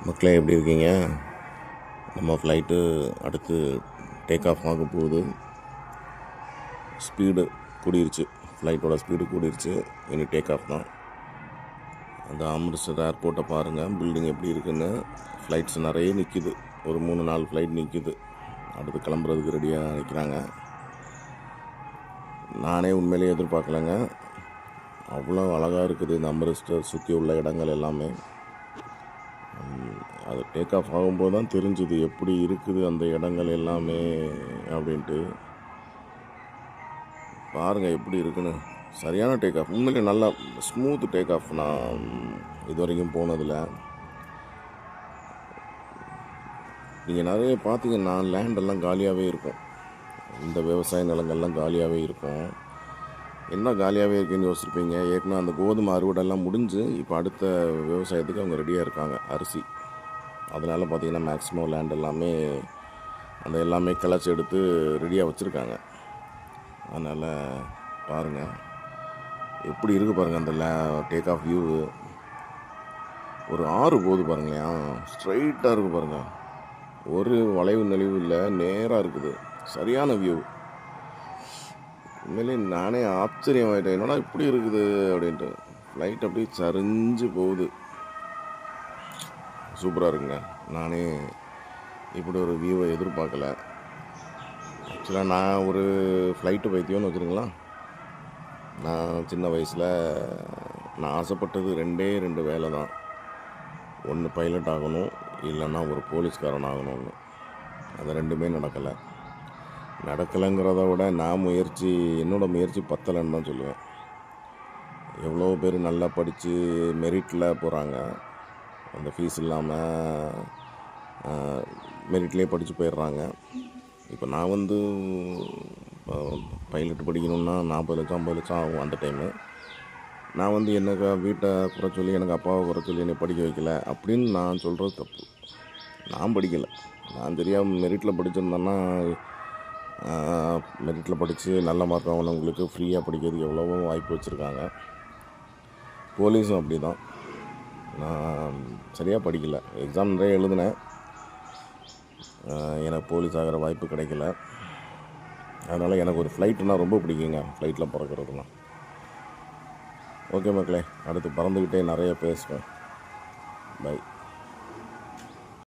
மக்களே எப்படி இருக்கீங்க? நம்ம ஃப்ளைட்டு அடுத்து டேக் ஆஃப் ஆக போகுது. ஸ்பீடு கூடிருச்சு, ஃப்ளைட்டோட ஸ்பீடு கூடிருச்சு. இனி டேக் ஆஃப் தான். அந்த அமிர்தசர் ஏர்போர்ட்டை பாருங்கள், பில்டிங் எப்படி இருக்குன்னு. ஃப்ளைட்ஸ் நிறைய நிற்கிது, ஒரு 3-4 ஃப்ளைட் நிற்கிது. அடுத்து கிளம்புறதுக்கு ரெடியாக நிற்கிறாங்க. நானே உண்மையிலே எதிர்பார்க்கலைங்க, அவ்வளோ அழகாக இருக்குது இந்த அமிர்தசர் சுற்றி உள்ள இடங்கள் எல்லாமே. அது டேக் ஆஃப் ஆகும்போது தான் தெரிஞ்சுது எப்படி இருக்குது அந்த இடங்கள் எல்லாமே அப்படின்ட்டு. பாருங்கள் எப்படி இருக்குன்னு. சரியான டேக் ஆஃப், உண்மையிலே நல்லா ஸ்மூத் டேக் ஆஃப். நான் இது வரைக்கும் போனதில் நீங்கள் நிறைய பார்த்தீங்கன்னா லேண்டெல்லாம் காலியாகவே இருக்கும். இந்த விவசாய நிலங்கள்லாம் காலியாகவே இருக்கும். என்ன காலியாகவே இருக்குன்னு யோசிச்சிருப்பீங்க. ஏற்கனவே அந்த கோதுமை அறுவடைலாம் முடிஞ்சு இப்போ அடுத்த விவசாயத்துக்கு அவங்க ரெடியாக இருக்காங்க, அரிசி. அதனால் பார்த்திங்கன்னா மேக்ஸிமம் லேண்ட் எல்லாமே அந்த எல்லாமே கிளச்சி எடுத்து ரெடியாக வச்சுருக்காங்க. அதனால் பாருங்கள் எப்படி இருக்குது பாருங்கள் அந்த டேக் ஆஃப் வியூ. ஒரு ஆறு போகுது பாருங்களேன், ஸ்ட்ரைட்டாக இருக்குது பாருங்கள், ஒரு வளைவு நெளிவு இல்லை, நேராக இருக்குது. சரியான வியூ. உண்மையிலே நானே ஆச்சரியமாயிட்டேன், என்னடா இப்படி இருக்குது அப்படின்ட்டு. ஃப்ளைட் அப்படியே சரிஞ்சு போகுது. சூப்பராக இருக்குங்க. நானே இப்படி ஒரு வியூவை எதிர்பார்க்கல. ஆக்சுவலாக நான் ஒரு ஃப்ளைட்டு பைத்தியம்னு வச்சுருங்களா. நான் சின்ன வயசில் நான் ஆசைப்பட்டது 2 வேலை தான். ஒன்று பைலட் ஆகணும், இல்லைன்னா ஒரு போலீஸ்காரன் ஆகணும்னு. அது 2மே நடக்கலைங்கிறத விட என்னோடய முயற்சி பத்தலைன்னு தான் சொல்லுவேன். எவ்வளோ பேர் நல்லா படித்து மெரிட்டில் போகிறாங்க, அந்த ஃபீஸ் இல்லாமல் மெரிட்லேயே படித்து போயிடுறாங்க. இப்போ நான் பைலட் படிக்கணுன்னா 40 லட்சம் 50 லட்சம் ஆகும் அந்த டைமு. நான் எனக்கு வீட்டை குறை சொல்லி, எனக்கு அப்பாவை குறை சொல்லி என்னை படிக்க வைக்கல அப்படின்னு நான் சொல்கிறது தப்பு. நான் படிக்கலை, நான் தெரியாமல் மெரிட்டில் படிச்சிருந்தேன்னா, மெரிட்டில் படித்து நல்ல மார்க் ஆகணுங்களுக்கு ஃப்ரீயாக படிக்கிறதுக்கு எவ்வளவோ வாய்ப்பு வச்சுருக்காங்க. போலீஸும் அப்படி தான். நான் சரியாக படிக்கலை, எக்ஸாம் நிறைய எழுதினேன், எனக்கு போலீஸ் ஆகிற வாய்ப்பு கிடைக்கல. அதனால் எனக்கு ஒரு ஃப்ளைட்டுனால் ரொம்ப பிடிக்குங்க, ஃப்ளைட்டில் பறக்கிறதுலாம். ஓகே மக்களே, அடுத்து பறந்துக்கிட்டே நிறைய பேசுவோம். பை.